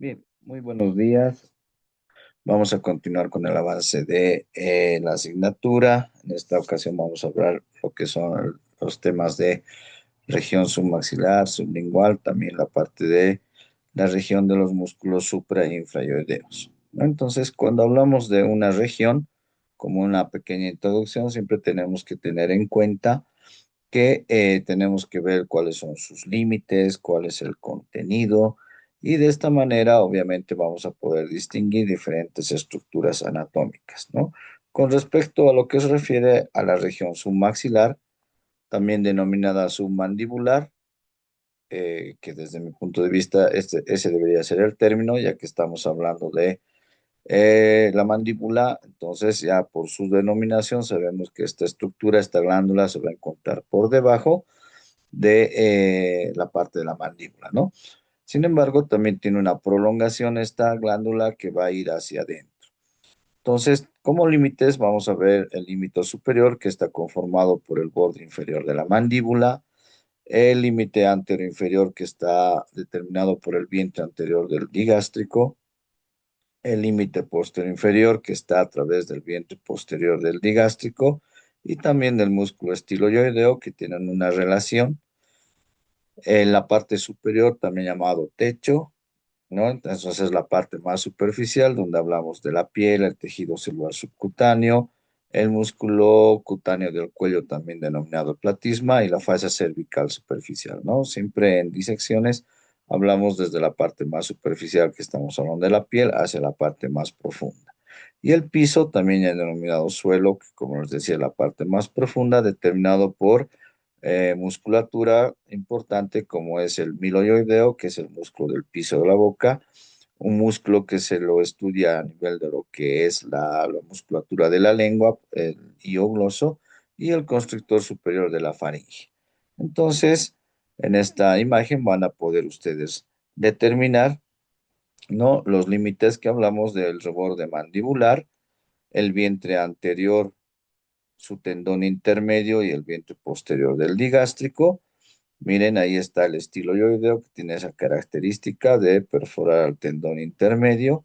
Bien, muy buenos días. Vamos a continuar con el avance de la asignatura. En esta ocasión vamos a hablar lo que son los temas de región submaxilar, sublingual, también la parte de la región de los músculos supra e infrayoideos, ¿no? Entonces, cuando hablamos de una región, como una pequeña introducción, siempre tenemos que tener en cuenta que tenemos que ver cuáles son sus límites, cuál es el contenido, y de esta manera obviamente vamos a poder distinguir diferentes estructuras anatómicas, ¿no? Con respecto a lo que se refiere a la región submaxilar, también denominada submandibular, que desde mi punto de vista ese debería ser el término, ya que estamos hablando de la mandíbula. Entonces ya por su denominación sabemos que esta estructura, esta glándula se va a encontrar por debajo de la parte de la mandíbula, ¿no? Sin embargo, también tiene una prolongación esta glándula que va a ir hacia adentro. Entonces, como límites, vamos a ver el límite superior que está conformado por el borde inferior de la mandíbula, el límite anterior inferior que está determinado por el vientre anterior del digástrico, el límite posterior inferior que está a través del vientre posterior del digástrico y también del músculo estiloideo que tienen una relación en la parte superior, también llamado techo, ¿no? Entonces es la parte más superficial donde hablamos de la piel, el tejido celular subcutáneo, el músculo cutáneo del cuello, también denominado platisma, y la fascia cervical superficial, ¿no? Siempre en disecciones hablamos desde la parte más superficial, que estamos hablando de la piel, hacia la parte más profunda. Y el piso, también ya denominado suelo, que como les decía, la parte más profunda, determinado por musculatura importante como es el miloioideo, que es el músculo del piso de la boca, un músculo que se lo estudia a nivel de lo que es la musculatura de la lengua, el hiogloso, y el constrictor superior de la faringe. Entonces, en esta imagen van a poder ustedes determinar, ¿no?, los límites que hablamos del reborde mandibular, el vientre anterior, su tendón intermedio y el vientre posterior del digástrico. Miren, ahí está el estiloideo que tiene esa característica de perforar el tendón intermedio,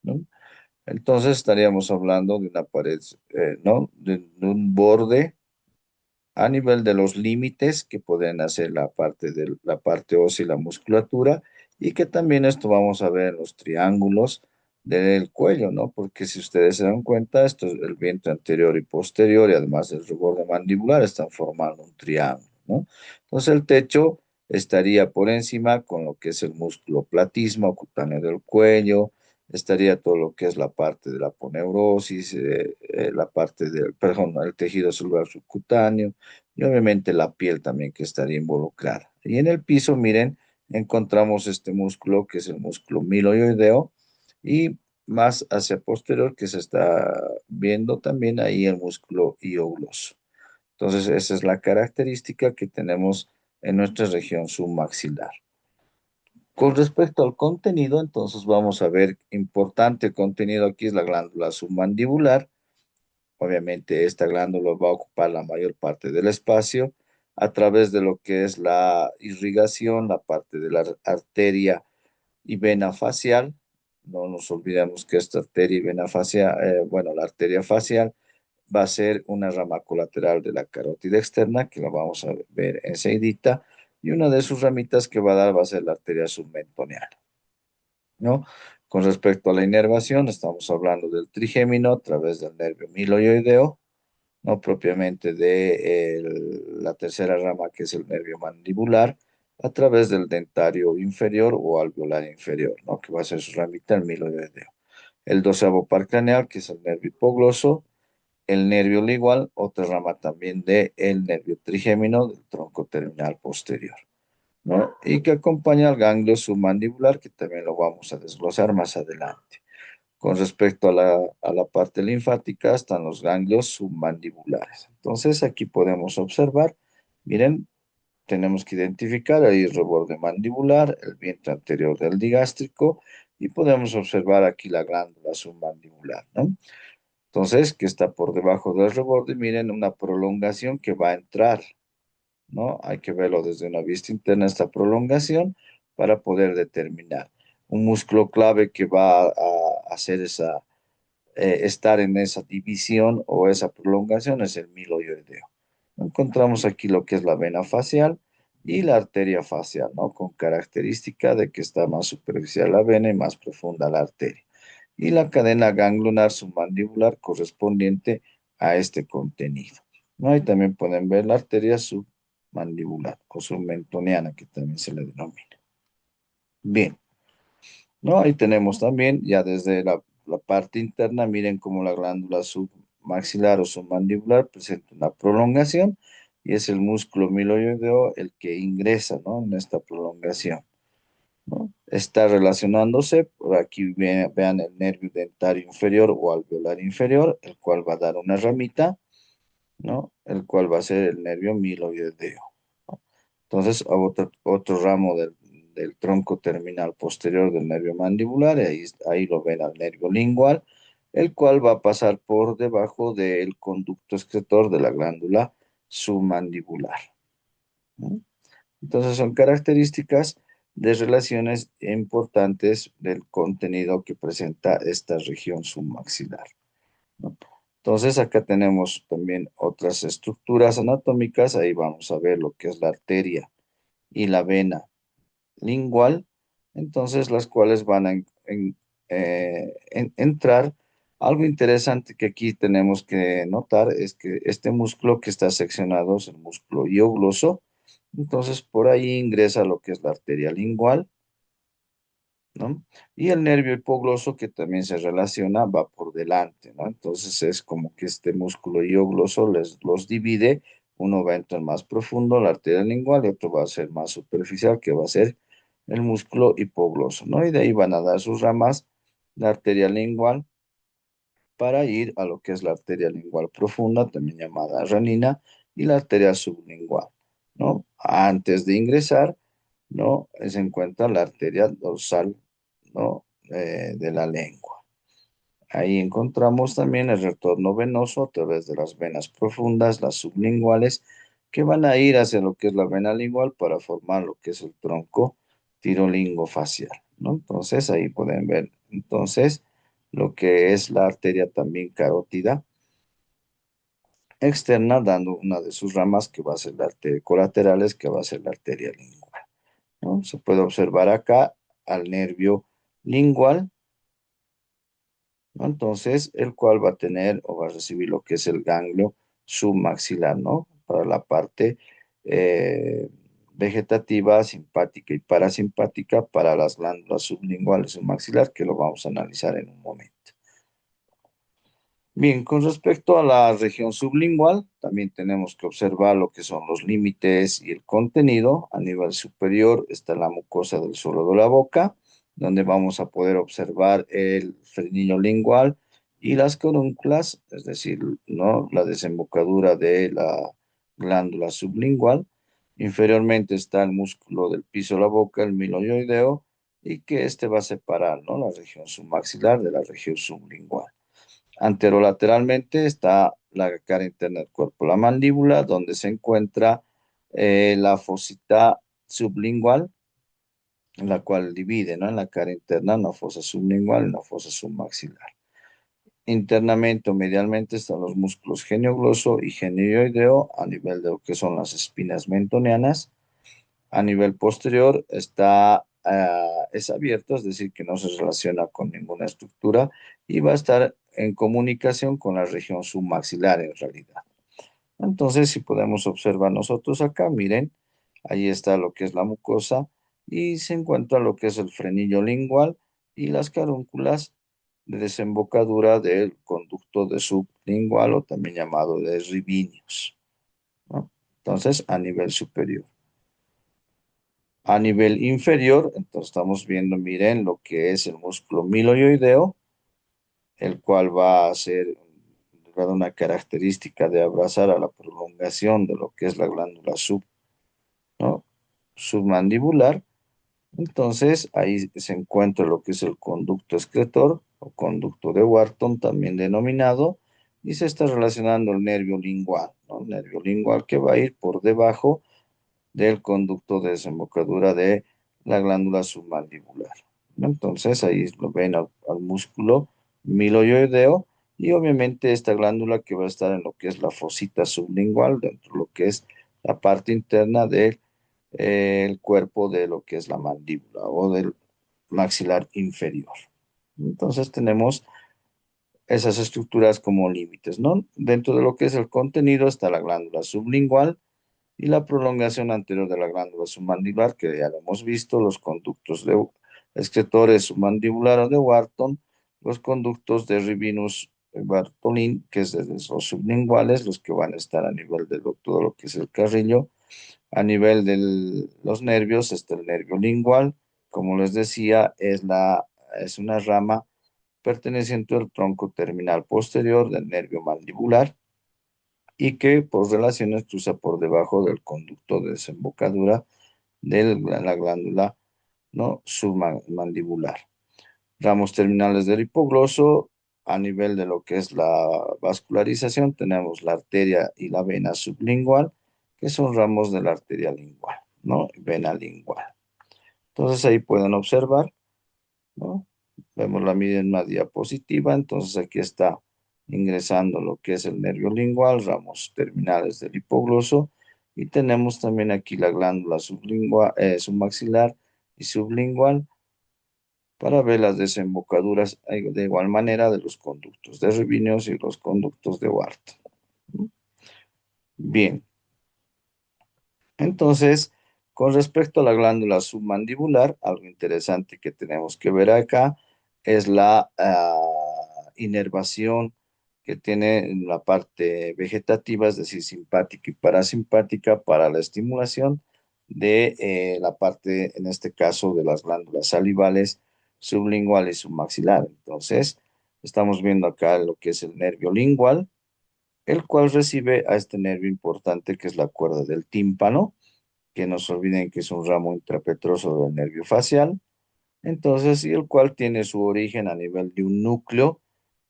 ¿no? Entonces estaríamos hablando de una pared, ¿no? De un borde a nivel de los límites que pueden hacer la parte ósea y la musculatura, y que también esto vamos a ver en los triángulos del cuello, ¿no? Porque si ustedes se dan cuenta, esto es el vientre anterior y posterior, y además del reborde mandibular, están formando un triángulo, ¿no? Entonces el techo estaría por encima con lo que es el músculo platisma cutáneo del cuello, estaría todo lo que es la parte de la aponeurosis, la parte del, perdón, el tejido celular subcutáneo, y obviamente la piel también que estaría involucrada. Y en el piso, miren, encontramos este músculo que es el músculo miloioideo, y más hacia posterior que se está viendo también ahí el músculo hiogloso. Entonces, esa es la característica que tenemos en nuestra región submaxilar. Con respecto al contenido, entonces vamos a ver, importante contenido aquí es la glándula submandibular. Obviamente esta glándula va a ocupar la mayor parte del espacio a través de lo que es la irrigación, la parte de la arteria y vena facial. No nos olvidemos que esta arteria y vena facial, bueno, la arteria facial va a ser una rama colateral de la carótida externa, que la vamos a ver enseguidita, y una de sus ramitas que va a dar va a ser la arteria submentoneal, ¿no? Con respecto a la inervación, estamos hablando del trigémino a través del nervio miloioideo, no propiamente de la tercera rama, que es el nervio mandibular, a través del dentario inferior o alveolar inferior, ¿no?, que va a ser su ramita, el miloideo. El doceavo par craneal, que es el nervio hipogloso, el nervio lingual, otra rama también del nervio trigémino del tronco terminal posterior, ¿no? Y que acompaña al ganglio submandibular, que también lo vamos a desglosar más adelante. Con respecto a la parte linfática, están los ganglios submandibulares. Entonces, aquí podemos observar, miren, tenemos que identificar ahí el reborde mandibular, el vientre anterior del digástrico, y podemos observar aquí la glándula submandibular, ¿no? Entonces, que está por debajo del reborde, miren, una prolongación que va a entrar, ¿no? Hay que verlo desde una vista interna, esta prolongación, para poder determinar. un músculo clave que va a hacer estar en esa división o esa prolongación es el miloioideo. Encontramos aquí lo que es la vena facial y la arteria facial, ¿no? Con característica de que está más superficial la vena y más profunda la arteria. Y la cadena ganglionar submandibular correspondiente a este contenido, ¿no? Y también pueden ver la arteria submandibular o submentoniana, que también se le denomina. Bien. ¿No? Ahí tenemos también, ya desde la parte interna, miren cómo la glándula submaxilar o submandibular presenta una prolongación y es el músculo miloideo el que ingresa, ¿no? En esta prolongación, ¿no? Está relacionándose, por aquí vean el nervio dentario inferior o alveolar inferior, el cual va a dar una ramita, ¿no? El cual va a ser el nervio miloideo. Entonces, otro ramo del tronco terminal posterior del nervio mandibular, y ahí lo ven al nervio lingual, el cual va a pasar por debajo del conducto excretor de la glándula submandibular, ¿no? Entonces, son características de relaciones importantes del contenido que presenta esta región submaxilar, ¿no? Entonces, acá tenemos también otras estructuras anatómicas, ahí vamos a ver lo que es la arteria y la vena lingual, entonces las cuales van a entrar. Algo interesante que aquí tenemos que notar es que este músculo que está seccionado es el músculo hiogloso, entonces por ahí ingresa lo que es la arteria lingual, ¿no? Y el nervio hipogloso que también se relaciona va por delante, ¿no? Entonces es como que este músculo hiogloso los divide, uno va a entrar más profundo, la arteria lingual, y otro va a ser más superficial, que va a ser el músculo hipogloso, ¿no? Y de ahí van a dar sus ramas, la arteria lingual, para ir a lo que es la arteria lingual profunda, también llamada renina, y la arteria sublingual, ¿no? Antes de ingresar, ¿no? Se encuentra la arteria dorsal, ¿no? De la lengua. Ahí encontramos también el retorno venoso a través de las venas profundas, las sublinguales, que van a ir hacia lo que es la vena lingual para formar lo que es el tronco tirolingofacial, ¿no? Entonces ahí pueden ver entonces lo que es la arteria también carótida externa, dando una de sus ramas que va a ser la arteria colaterales, que va a ser la arteria lingual, ¿no? Se puede observar acá al nervio lingual, ¿no? Entonces, el cual va a tener o va a recibir lo que es el ganglio submaxilar, ¿no? Para la parte eh, vegetativa, simpática y parasimpática para las glándulas sublinguales submaxilar, que lo vamos a analizar en un momento. Bien, con respecto a la región sublingual, también tenemos que observar lo que son los límites y el contenido. A nivel superior está la mucosa del suelo de la boca, donde vamos a poder observar el frenillo lingual y las carúnculas, es decir, ¿no? La desembocadura de la glándula sublingual. Inferiormente está el músculo del piso de la boca, el miloioideo, y que este va a separar, ¿no? La región submaxilar de la región sublingual. Anterolateralmente está la cara interna del cuerpo, la mandíbula, donde se encuentra la fosita sublingual, la cual divide, ¿no? En la cara interna una fosa sublingual y una fosa submaxilar. Internamente o medialmente están los músculos geniogloso y genioideo a nivel de lo que son las espinas mentonianas. A nivel posterior es abierto, es decir, que no se relaciona con ninguna estructura y va a estar en comunicación con la región submaxilar en realidad. Entonces, si podemos observar nosotros acá, miren, ahí está lo que es la mucosa y se encuentra lo que es el frenillo lingual y las carúnculas de desembocadura del conducto de sublingual o también llamado de Ribinius, ¿no? Entonces, a nivel superior. A nivel inferior, entonces estamos viendo, miren, lo que es el músculo miloioideo, el cual va a ser dado una característica de abrazar a la prolongación de lo que es la glándula ¿no? Submandibular. Entonces, ahí se encuentra lo que es el conducto excretor o conducto de Wharton, también denominado, y se está relacionando el nervio lingual, ¿no? El nervio lingual que va a ir por debajo del conducto de desembocadura de la glándula submandibular. ¿no? Entonces ahí lo ven al músculo miloioideo y obviamente esta glándula que va a estar en lo que es la fosita sublingual, dentro de lo que es la parte interna del el cuerpo de lo que es la mandíbula o del maxilar inferior. Entonces tenemos esas estructuras como límites, ¿no? Dentro de lo que es el contenido está la glándula sublingual y la prolongación anterior de la glándula submandibular, que ya lo hemos visto, los conductos de excretores submandibular o de Wharton, los conductos de Rivinus Bartholin, que es desde los sublinguales, los que van a estar a nivel de todo lo que es el carrillo. A nivel de los nervios está el nervio lingual, como les decía, es una rama perteneciente al tronco terminal posterior del nervio mandibular y que por relaciones cruza por debajo del conducto de desembocadura de la glándula, ¿no? Submandibular. Ramos terminales del hipogloso, a nivel de lo que es la vascularización, tenemos la arteria y la vena sublingual, que son ramos de la arteria lingual, ¿no? Vena lingual. Entonces ahí pueden observar, ¿no? Vemos la misma diapositiva, entonces aquí está ingresando lo que es el nervio lingual, ramos terminales del hipogloso, y tenemos también aquí la glándula submaxilar y sublingual para ver las desembocaduras de igual manera de los conductos de Rivineus y los conductos de Wharton. Bien, entonces, con respecto a la glándula submandibular, algo interesante que tenemos que ver acá es la inervación que tiene en la parte vegetativa, es decir, simpática y parasimpática para la estimulación de la parte, en este caso, de las glándulas salivales, sublingual y submaxilar. Entonces, estamos viendo acá lo que es el nervio lingual, el cual recibe a este nervio importante que es la cuerda del tímpano, que no se olviden que es un ramo intrapetroso del nervio facial, entonces, y el cual tiene su origen a nivel de un núcleo,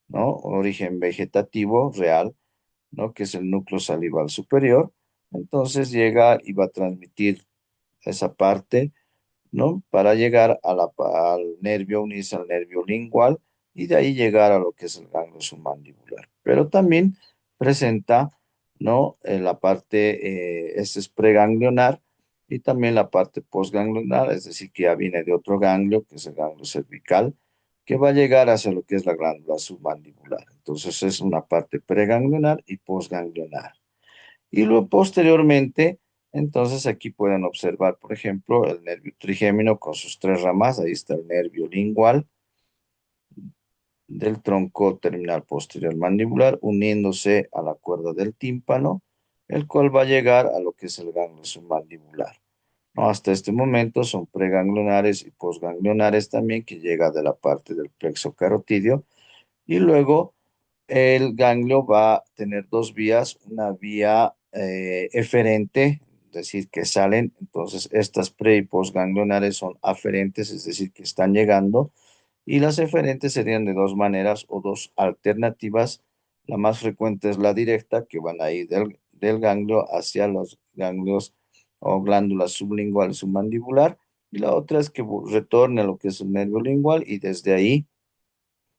¿no? Origen vegetativo real, ¿no? Que es el núcleo salival superior. Entonces llega y va a transmitir esa parte, ¿no? Para llegar al nervio, unirse al nervio lingual y de ahí llegar a lo que es el ganglio submandibular. Pero también presenta, ¿no? La parte, este es preganglionar y también la parte postganglionar, es decir, que ya viene de otro ganglio, que es el ganglio cervical, que va a llegar hacia lo que es la glándula submandibular. Entonces es una parte preganglionar y postganglionar. Y luego posteriormente, entonces aquí pueden observar, por ejemplo, el nervio trigémino con sus tres ramas. Ahí está el nervio lingual del tronco terminal posterior mandibular, uniéndose a la cuerda del tímpano, el cual va a llegar a lo que es el ganglio submandibular. ¿No? Hasta este momento son preganglionares y posganglionares también, que llega de la parte del plexo carotidio. Y luego el ganglio va a tener dos vías, una vía eferente, es decir, que salen, entonces estas pre y postganglionares son aferentes, es decir, que están llegando, y las eferentes serían de dos maneras o dos alternativas. La más frecuente es la directa, que van a ir del ganglio hacia los ganglios o glándulas sublingual y submandibular, y la otra es que retorne a lo que es el nervio lingual y desde ahí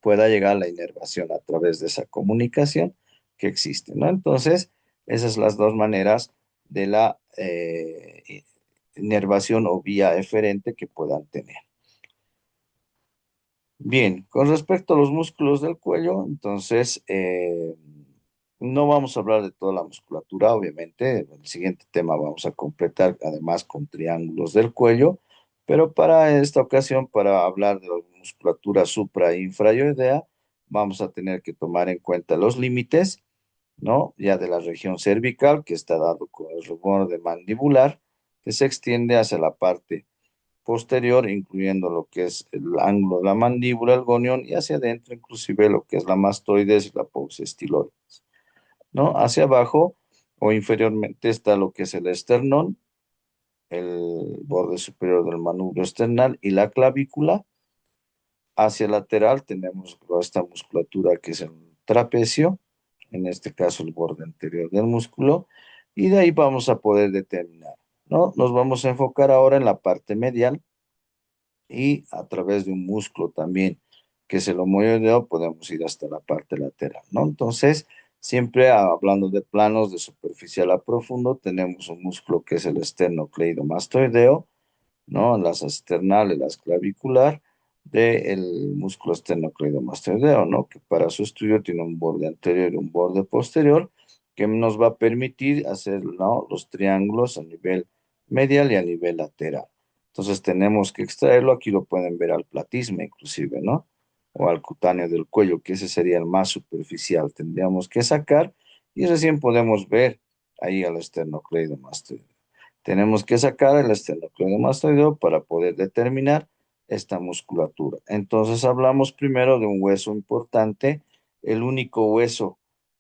pueda llegar la inervación a través de esa comunicación que existe, ¿no? Entonces, esas son las dos maneras de la inervación o vía eferente que puedan tener. Bien, con respecto a los músculos del cuello, entonces, no vamos a hablar de toda la musculatura, obviamente. En el siguiente tema vamos a completar además con triángulos del cuello, pero para esta ocasión, para hablar de la musculatura supra e infrayoidea, vamos a tener que tomar en cuenta los límites, ¿no? Ya de la región cervical, que está dado con el borde mandibular, que se extiende hacia la parte posterior, incluyendo lo que es el ángulo de la mandíbula, el gonión, y hacia adentro, inclusive lo que es la mastoides y la estiloides, ¿no? Hacia abajo o inferiormente está lo que es el esternón, el borde superior del manubrio esternal y la clavícula. Hacia lateral tenemos esta musculatura que es el trapecio, en este caso el borde anterior del músculo, y de ahí vamos a poder determinar, ¿no? Nos vamos a enfocar ahora en la parte medial, y a través de un músculo también, que es el homoioideo, podemos ir hasta la parte lateral, ¿no? Entonces, siempre hablando de planos de superficial a profundo, tenemos un músculo que es el esternocleidomastoideo, ¿no? Las esternales, las clavicular, del músculo esternocleidomastoideo, ¿no? Que para su estudio tiene un borde anterior y un borde posterior, que nos va a permitir hacer, ¿no? Los triángulos a nivel medial y a nivel lateral. Entonces tenemos que extraerlo, aquí lo pueden ver al platisma inclusive, ¿no? O al cutáneo del cuello, que ese sería el más superficial. Tendríamos que sacar y recién podemos ver ahí al esternocleidomastoideo. Tenemos que sacar el esternocleidomastoideo para poder determinar esta musculatura. Entonces hablamos primero de un hueso importante, el único hueso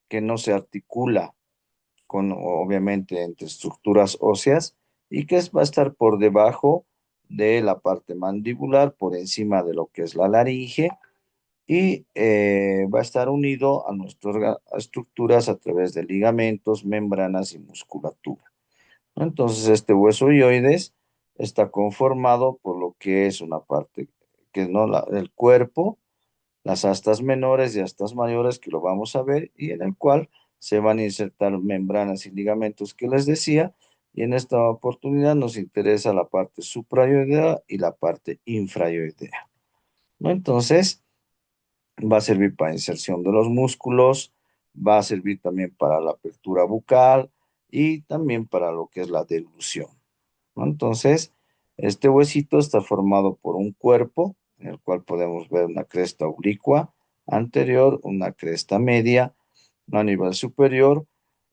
que no se articula con, obviamente, entre estructuras óseas y que va a estar por debajo de la parte mandibular, por encima de lo que es la laringe y va a estar unido a nuestras estructuras a través de ligamentos, membranas y musculatura. Entonces, este hueso hioides está conformado por lo que es una parte, que no el cuerpo, las astas menores y astas mayores, que lo vamos a ver, y en el cual se van a insertar membranas y ligamentos que les decía, y en esta oportunidad nos interesa la parte suprayoidea y la parte infrayoidea, ¿no? Entonces, va a servir para inserción de los músculos, va a servir también para la apertura bucal y también para lo que es la deglución, ¿no? Entonces, este huesito está formado por un cuerpo, en el cual podemos ver una cresta oblicua anterior, una cresta media, ¿no? A nivel superior,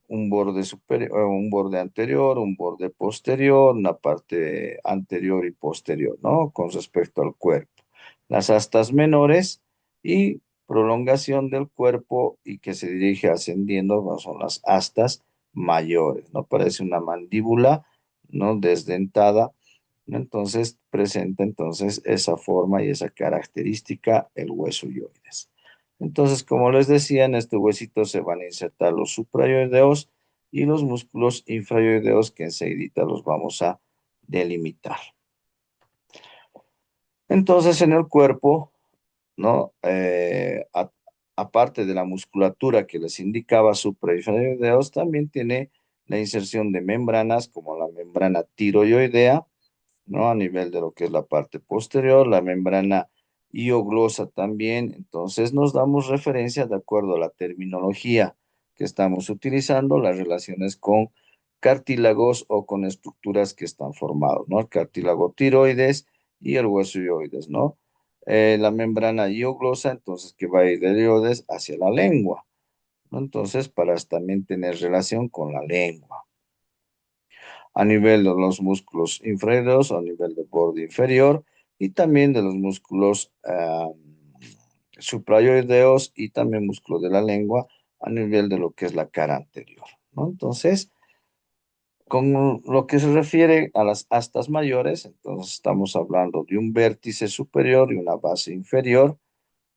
un borde superior, un borde anterior, un borde posterior, una parte anterior y posterior, ¿no? Con respecto al cuerpo. Las astas menores y prolongación del cuerpo y que se dirige ascendiendo, ¿no? Son las astas mayores, ¿no? Parece una mandíbula, ¿no? Desdentada. Entonces presenta entonces esa forma y esa característica el hueso hioides. Entonces, como les decía, en este huesito se van a insertar los suprayoideos y los músculos infrayoideos que enseguida los vamos a delimitar. Entonces, en el cuerpo, ¿no? Aparte de la musculatura que les indicaba suprayoideos, también tiene la inserción de membranas como la membrana tiroidea, ¿no? A nivel de lo que es la parte posterior, la membrana hioglosa también. Entonces nos damos referencia de acuerdo a la terminología que estamos utilizando, las relaciones con cartílagos o con estructuras que están formados, ¿no? El cartílago tiroides y el hueso hioides, ¿no? La membrana hioglosa, entonces que va a ir del hioides hacia la lengua, ¿no? Entonces, para también tener relación con la lengua a nivel de los músculos inferiores, a nivel del borde inferior y también de los músculos suprayoideos y también músculos de la lengua a nivel de lo que es la cara anterior, ¿no? Entonces, con lo que se refiere a las astas mayores, entonces estamos hablando de un vértice superior y una base inferior.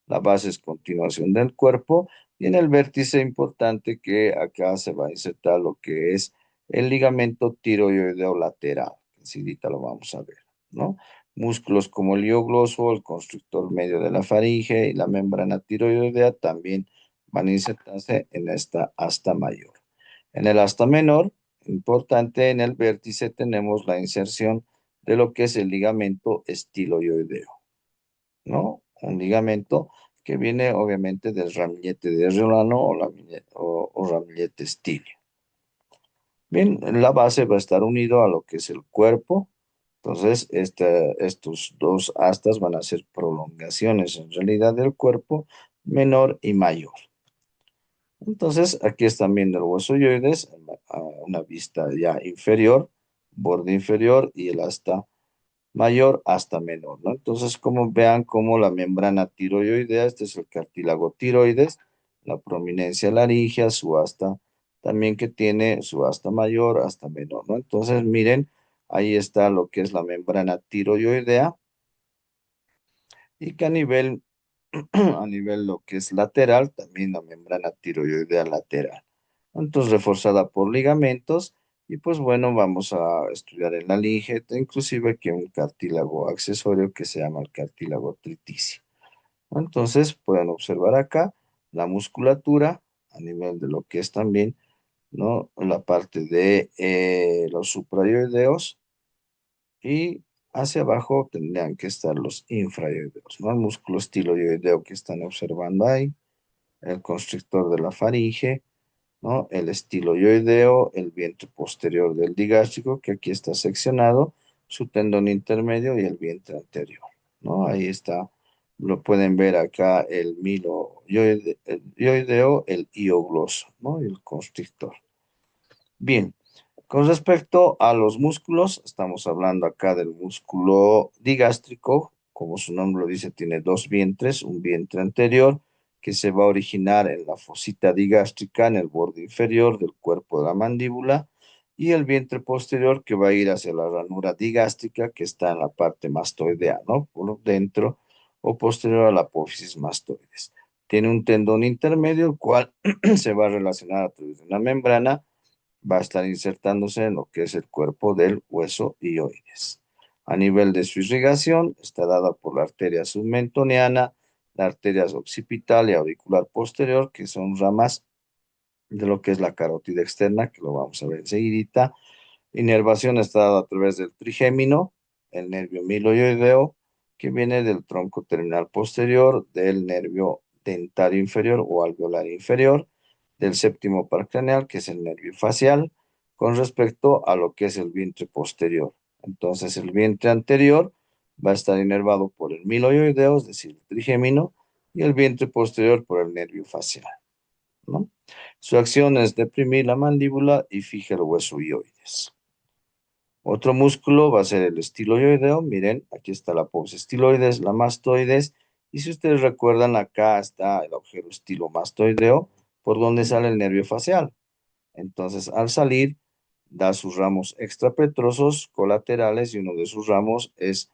La base es continuación del cuerpo y en el vértice importante que acá se va a insertar lo que es el ligamento tiroideo lateral. Enseguida lo vamos a ver, ¿no? Músculos como el hiogloso, el constrictor medio de la faringe y la membrana tiroidea también van a insertarse en esta asta mayor. En el asta menor, importante, en el vértice tenemos la inserción de lo que es el ligamento estiloideo, ¿no? Un ligamento que viene obviamente del ramillete de Riolano o ramillete stilio. Bien, la base va a estar unido a lo que es el cuerpo. Entonces, estos dos astas van a ser prolongaciones en realidad del cuerpo menor y mayor. Entonces, aquí están viendo el hueso yoides a una vista ya inferior, borde inferior y el asta mayor hasta menor, ¿no? Entonces, como vean como la membrana tiroidea, este es el cartílago tiroides, la prominencia laringea, su asta también que tiene su asta mayor hasta menor, ¿no? Entonces, miren, ahí está lo que es la membrana tiroidea y que a nivel, a nivel lo que es lateral, también la membrana tiroidea lateral. Entonces, reforzada por ligamentos Y pues bueno, vamos a estudiar en la lígeta, inclusive que un cartílago accesorio que se llama el cartílago triticio. Entonces pueden observar acá la musculatura a nivel de lo que es también, ¿no? La parte de los suprayoideos y hacia abajo tendrían que estar los infrayoideos, ¿no? El músculo estiloyoideo que están observando ahí, el constrictor de la faringe, ¿no? El estiloyoideo, el vientre posterior del digástrico, que aquí está seccionado, su tendón intermedio y el vientre anterior, ¿no? Ahí está, lo pueden ver acá el el yoideo, el iogloso, ¿no? Y el constrictor. Bien, con respecto a los músculos, estamos hablando acá del músculo digástrico, como su nombre lo dice, tiene dos vientres, un vientre anterior que se va a originar en la fosita digástrica, en el borde inferior del cuerpo de la mandíbula, y el vientre posterior que va a ir hacia la ranura digástrica que está en la parte mastoidea, ¿no? Por dentro o posterior a la apófisis mastoides. Tiene un tendón intermedio, el cual se va a relacionar a través de una membrana, va a estar insertándose en lo que es el cuerpo del hueso hioides. A nivel de su irrigación, está dada por la arteria submentoniana, la arteria occipital y auricular posterior, que son ramas de lo que es la carótida externa, que lo vamos a ver enseguidita. Inervación está dada a través del trigémino, el nervio miloioideo, que viene del tronco terminal posterior, del nervio dentario inferior o alveolar inferior, del séptimo par craneal, que es el nervio facial, con respecto a lo que es el vientre posterior. Entonces, el vientre anterior va a estar inervado por el miloioideo, es decir, el trigémino, y el vientre posterior por el nervio facial, ¿no? Su acción es deprimir la mandíbula y fija el hueso hioides. Otro músculo va a ser el estiloideo. Miren, aquí está la apófisis estiloides, la mastoides. Y si ustedes recuerdan, acá está el agujero estilomastoideo, por donde sale el nervio facial. Entonces, al salir, da sus ramos extrapetrosos colaterales y uno de sus ramos es,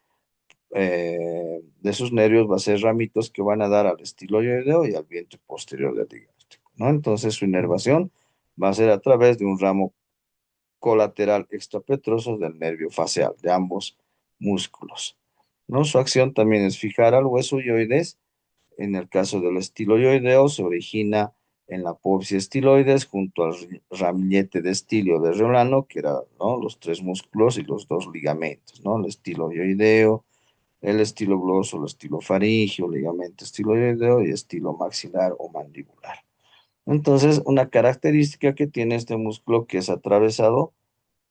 de sus nervios va a ser ramitos que van a dar al estiloideo y al vientre posterior del digástrico, ¿no? Entonces, su inervación va a ser a través de un ramo colateral extrapetroso del nervio facial de ambos músculos, ¿no? Su acción también es fijar al hueso hioides. En el caso del estiloideo, se origina en la apófisis estiloides junto al ramillete de estilio de Reolano, que eran, ¿no?, los tres músculos y los dos ligamentos, ¿no? El estiloideo, el estilo gloso, el estilo faringio, ligamento estiloideo y estilo maxilar o mandibular. Entonces, una característica que tiene este músculo que es atravesado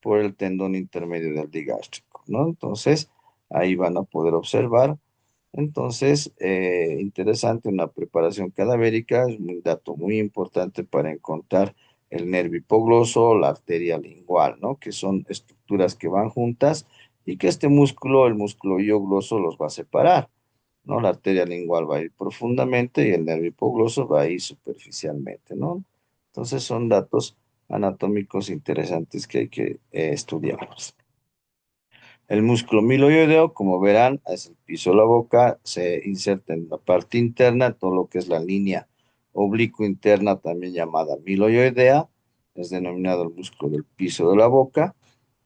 por el tendón intermedio del digástrico, ¿no? Entonces, ahí van a poder observar. Entonces, interesante, una preparación cadavérica es un dato muy importante para encontrar el nervio hipogloso, la arteria lingual, ¿no? Que son estructuras que van juntas y que este músculo, el músculo hiogloso, los va a separar, ¿no? La arteria lingual va a ir profundamente y el nervio hipogloso va a ir superficialmente, ¿no? Entonces, son datos anatómicos interesantes que hay que estudiar. El músculo miloideo, como verán, es el piso de la boca, se inserta en la parte interna, todo lo que es la línea oblicuo interna, también llamada miloidea, es denominado el músculo del piso de la boca.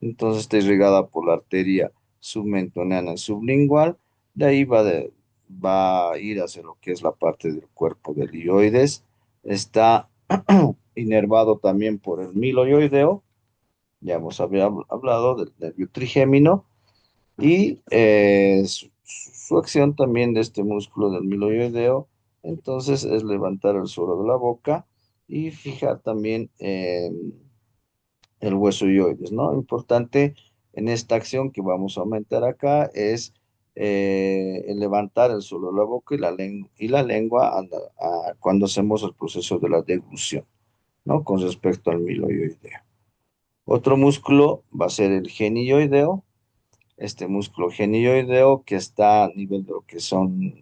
Entonces está irrigada por la arteria submentoneana sublingual, de ahí va a ir hacia lo que es la parte del cuerpo del hioides. Está inervado también por el miloideo, ya hemos hablado del nervio trigémino y su acción también de este músculo del miloideo, entonces es levantar el suelo de la boca y fijar también el hueso hioides, ¿no? Importante en esta acción que vamos a aumentar acá es el levantar el suelo de la boca y la lengua cuando hacemos el proceso de la deglución, ¿no? Con respecto al miloideo. Otro músculo va a ser el genioideo, este músculo genioideo que está a nivel de lo que son,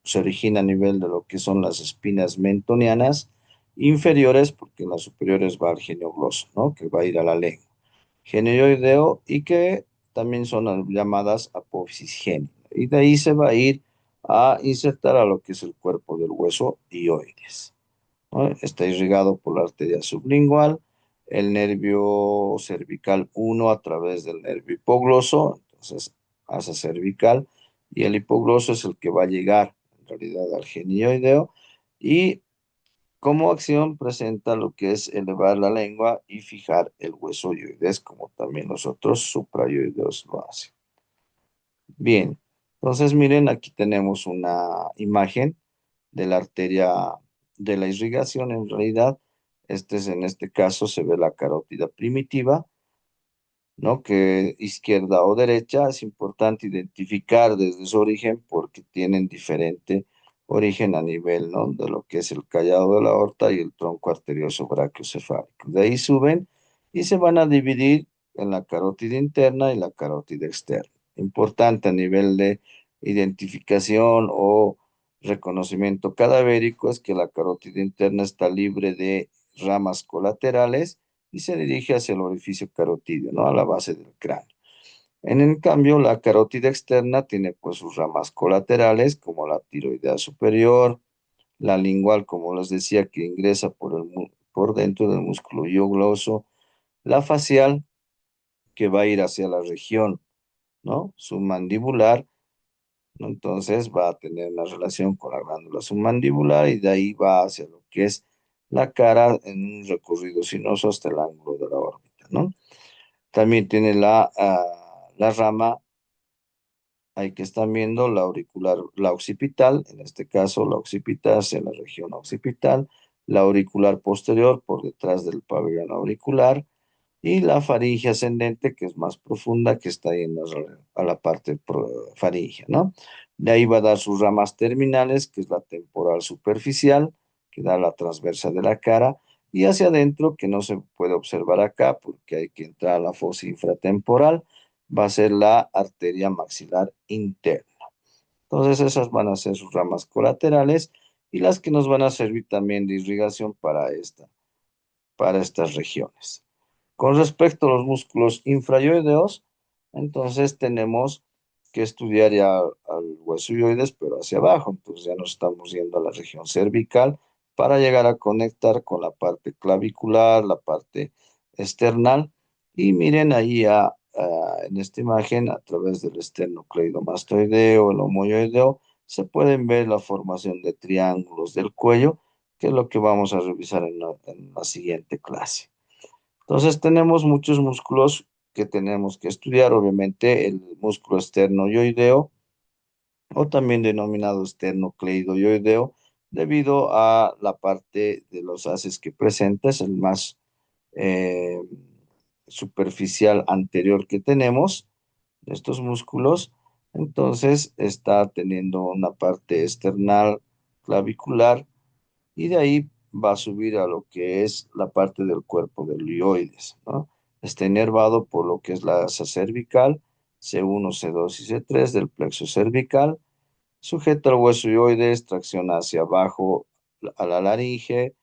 se origina a nivel de lo que son las espinas mentonianas inferiores, porque en las superiores va el geniogloso, ¿no? Que va a ir a la lengua. Genioideo y que también son llamadas apófisis génina. Y de ahí se va a ir a insertar a lo que es el cuerpo del hueso hioides, ¿no? Está irrigado por la arteria sublingual, el nervio cervical uno a través del nervio hipogloso, entonces asa cervical, y el hipogloso es el que va a llegar en realidad al genioideo, y como acción presenta lo que es elevar la lengua y fijar el hueso ioides, como también los otros suprayoideos lo hacen. Bien, entonces miren, aquí tenemos una imagen de la arteria de la irrigación. En realidad, en este caso se ve la carótida primitiva, ¿no? Que izquierda o derecha es importante identificar desde su origen porque tienen diferente origen a nivel, ¿no? De lo que es el callado de la aorta y el tronco arterioso brachiocefálico. De ahí suben y se van a dividir en la carótida interna y la carótida externa. Importante a nivel de identificación o reconocimiento cadavérico es que la carótida interna está libre de ramas colaterales y se dirige hacia el orificio carotídeo, ¿no? A la base del cráneo. En cambio, la carótida externa tiene pues sus ramas colaterales, como la tiroidea superior, la lingual, como les decía, que ingresa por dentro del músculo hiogloso, la facial, que va a ir hacia la región, ¿no? Submandibular, ¿no? Entonces va a tener una relación con la glándula submandibular y de ahí va hacia lo que es la cara en un recorrido sinuoso hasta el ángulo de la órbita, ¿no? También tiene la rama, ahí que están viendo, la auricular, la occipital, en este caso la occipital hacia la región occipital, la auricular posterior por detrás del pabellón auricular y la faringe ascendente, que es más profunda, que está yendo a la parte faríngea, ¿no? De ahí va a dar sus ramas terminales, que es la temporal superficial, que da la transversa de la cara, y hacia adentro, que no se puede observar acá porque hay que entrar a la fosa infratemporal, va a ser la arteria maxilar interna. Entonces esas van a ser sus ramas colaterales y las que nos van a servir también de irrigación para estas regiones. Con respecto a los músculos infrayoideos, entonces tenemos que estudiar ya al hueso ioides, pero hacia abajo. Entonces ya nos estamos yendo a la región cervical para llegar a conectar con la parte clavicular, la parte esternal. Y miren ahí en esta imagen, a través del esternocleidomastoideo, el homoioideo, se pueden ver la formación de triángulos del cuello, que es lo que vamos a revisar en la siguiente clase. Entonces tenemos muchos músculos que tenemos que estudiar, obviamente el músculo esternoioideo o también denominado esternocleidoioideo, debido a la parte de los haces que presenta, es el más eh, superficial anterior que tenemos de estos músculos. Entonces está teniendo una parte esternal clavicular y de ahí va a subir a lo que es la parte del cuerpo del lioides, ¿no? Está inervado por lo que es la asa cervical, C1, C2 y C3 del plexo cervical, sujeta al hueso ioides, tracciona hacia abajo a la laringe,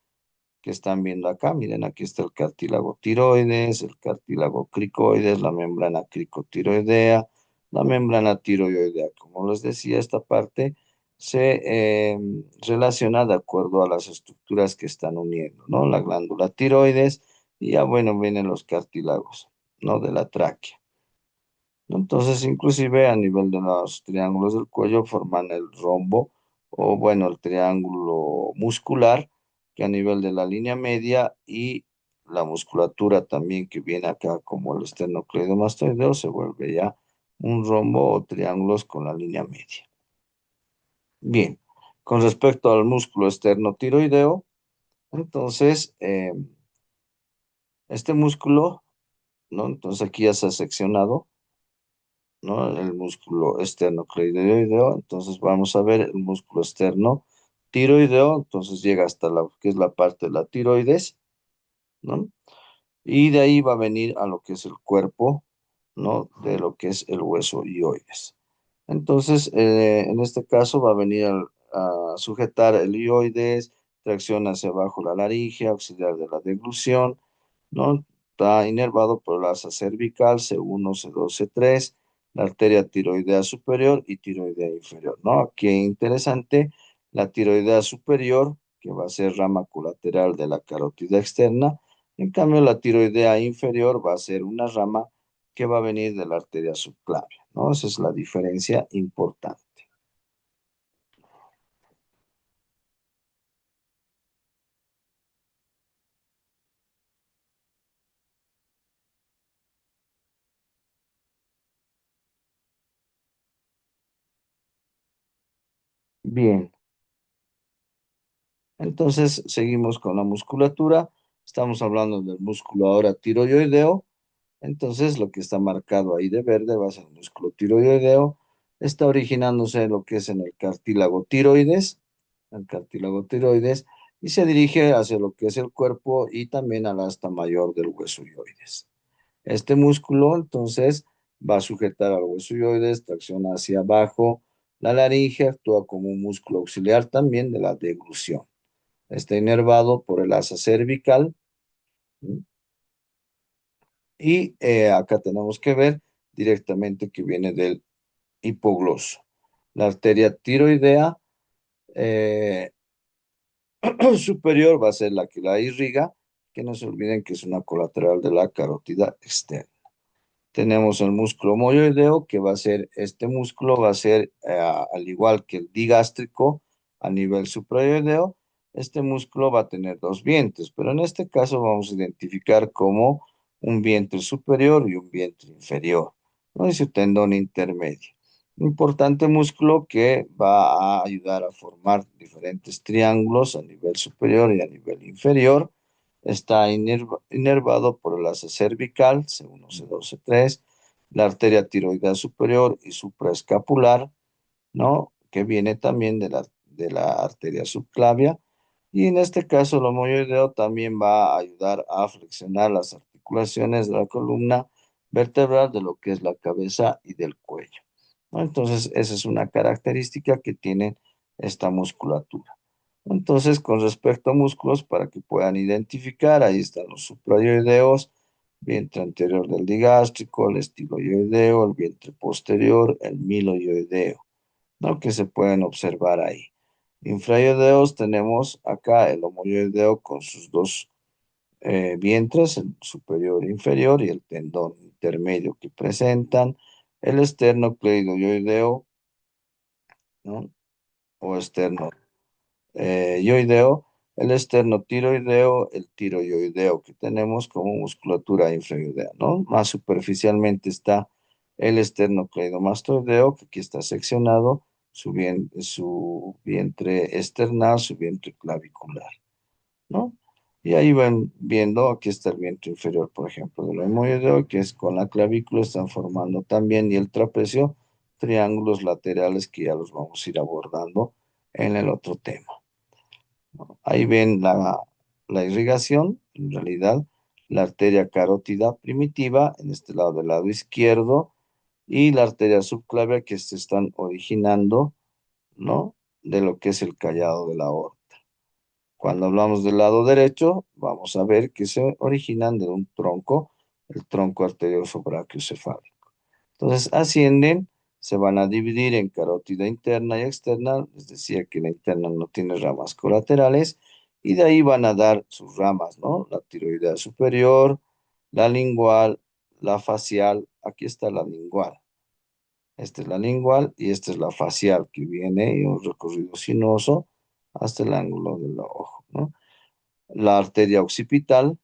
que están viendo acá. Miren, aquí está el cartílago tiroides, el cartílago cricoides, la membrana cricotiroidea, la membrana tiroidea. Como les decía, esta parte se relaciona de acuerdo a las estructuras que están uniendo, ¿no? La glándula tiroides y ya, bueno, vienen los cartílagos, ¿no? De la tráquea. Entonces, inclusive a nivel de los triángulos del cuello forman el rombo o, bueno, el triángulo muscular, que a nivel de la línea media y la musculatura también que viene acá como el esternocleidomastoideo se vuelve ya un rombo o triángulos con la línea media. Bien, con respecto al músculo esternotiroideo, entonces, este músculo, ¿no? Entonces aquí ya se ha seccionado, ¿no? El músculo esternocleidoideo. Entonces vamos a ver el músculo externo tiroideo. Entonces llega hasta la que es la parte de la tiroides, ¿no? Y de ahí va a venir a lo que es el cuerpo, ¿no? De lo que es el hueso ioides. Entonces, en este caso va a venir a sujetar el ioides, tracción hacia abajo la laringe, auxiliar de la deglución, ¿no? Está inervado por la asa cervical, C1, C2, C3, la arteria tiroidea superior y tiroidea inferior, ¿no? Qué interesante, la tiroidea superior, que va a ser rama colateral de la carótida externa, En cambio, la tiroidea inferior va a ser una rama que va a venir de la arteria subclavia, ¿no? Esa es la diferencia importante. Bien, entonces seguimos con la musculatura. Estamos hablando del músculo ahora tiroideo. Entonces, lo que está marcado ahí de verde va a ser el músculo tiroideo. Está originándose lo que es en el cartílago tiroides, y se dirige hacia lo que es el cuerpo y también al asta mayor del hueso ioides. Este músculo, entonces, va a sujetar al hueso ioides, tracciona hacia abajo. La laringe actúa como un músculo auxiliar también de la deglución. Está inervado por el asa cervical. ¿Sí? Y acá tenemos que ver directamente que viene del hipogloso. La arteria tiroidea eh, superior va a ser la que la irriga, que no se olviden que es una colateral de la carótida externa. Tenemos el músculo mojoideo, que va a ser, este músculo va a ser, al igual que el digástrico, a nivel suprayoideo. Este músculo va a tener dos vientres, pero en este caso vamos a identificar como un vientre superior y un vientre inferior, ¿no? Y su tendón intermedio. Importante músculo que va a ayudar a formar diferentes triángulos a nivel superior y a nivel inferior. Está inervado por el asa cervical, C1, C2, C3, la arteria tiroidea superior y supraescapular, ¿no? Que viene también de la arteria subclavia. Y en este caso, el homoioideo también va a ayudar a flexionar las articulaciones de la columna vertebral de lo que es la cabeza y del cuello, ¿no? Entonces, esa es una característica que tiene esta musculatura. Entonces, con respecto a músculos, para que puedan identificar, ahí están los suprayoideos, vientre anterior del digástrico, el estiloioideo, el vientre posterior, el miloioideo, ¿no? Que se pueden observar ahí. Infrayoideos tenemos acá el homoyoideo con sus dos vientres, el superior e inferior, y el tendón intermedio que presentan, el esternocleidoyoideo, ¿no? O externo yoideo, el esternotiroideo, el tiroyoideo, que tenemos como musculatura infrayoidea, ¿no? Más superficialmente está el esternocleidomastoideo, que aquí está seccionado, su vientre external, su vientre clavicular, ¿no? Y ahí van viendo, aquí está el vientre inferior, por ejemplo, del hemoideo, que es con la clavícula, están formando también, y el trapecio, triángulos laterales que ya los vamos a ir abordando en el otro tema. Ahí ven la irrigación, en realidad, la arteria carótida primitiva, en este lado del lado izquierdo, y la arteria subclavia que se están originando, ¿no? De lo que es el callado de la aorta. Cuando hablamos del lado derecho, vamos a ver que se originan de un tronco, el tronco arterioso brachiocefálico. Entonces ascienden, se van a dividir en carótida interna y externa. Les decía que la interna no tiene ramas colaterales, y de ahí van a dar sus ramas, ¿no? La tiroidea superior, la lingual, la facial. Aquí está la lingual. Esta es la lingual y esta es la facial, que viene en un recorrido sinuoso hasta el ángulo del ojo, ¿no? La arteria occipital,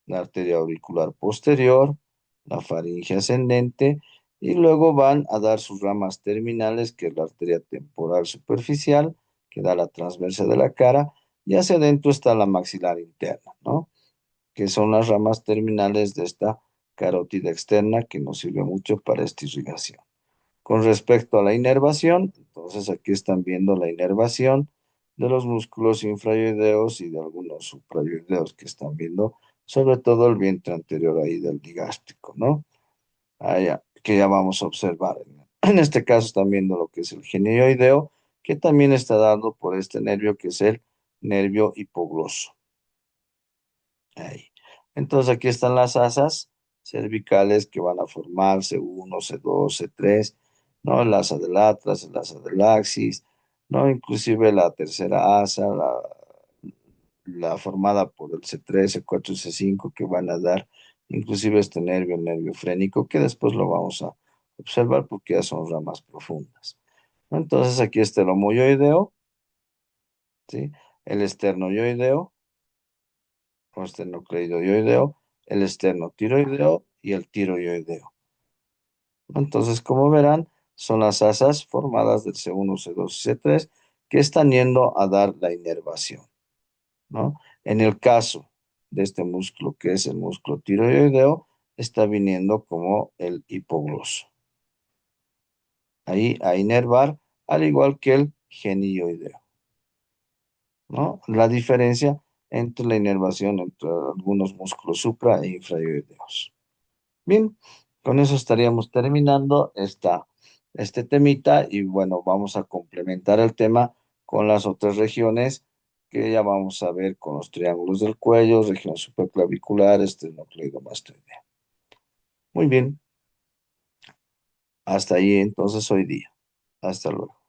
la arteria auricular posterior, la faringe ascendente, y luego van a dar sus ramas terminales, que es la arteria temporal superficial, que da la transversa de la cara, y hacia adentro está la maxilar interna, ¿no? Que son las ramas terminales de esta carótida externa que nos sirve mucho para esta irrigación. Con respecto a la inervación, entonces aquí están viendo la inervación de los músculos infrayoideos y de algunos suprayoideos que están viendo, sobre todo el vientre anterior ahí del digástrico, ¿no? Allá, que ya vamos a observar. En este caso están viendo lo que es el genioideo, que también está dado por este nervio que es el nervio hipogloso. Ahí. Entonces aquí están las asas cervicales que van a formar C1, C2, C3, ¿no? El asa del atlas, el asa del axis, ¿no? Inclusive la tercera asa, la formada por el C3, C4 y C5 que van a dar inclusive este nervio, el nervio frénico, que después lo vamos a observar porque ya son ramas profundas. Entonces aquí está el homoyoideo, ¿sí? El esternoyoideo, o esternocleidoyoideo, el esternotiroideo y el tiroyoideo. Entonces, como verán, son las asas formadas del C1, C2 y C3 que están yendo a dar la inervación, ¿no? En el caso de este músculo, que es el músculo tiroideo, está viniendo como el hipogloso. Ahí a inervar, al igual que el genioideo, ¿no? La diferencia entre la inervación entre algunos músculos supra e infrayoideos. Bien, con eso estaríamos terminando este temita y bueno, vamos a complementar el tema con las otras regiones que ya vamos a ver con los triángulos del cuello, región supraclavicular, esternocleidomastoidea. Muy bien, hasta ahí entonces hoy día. Hasta luego.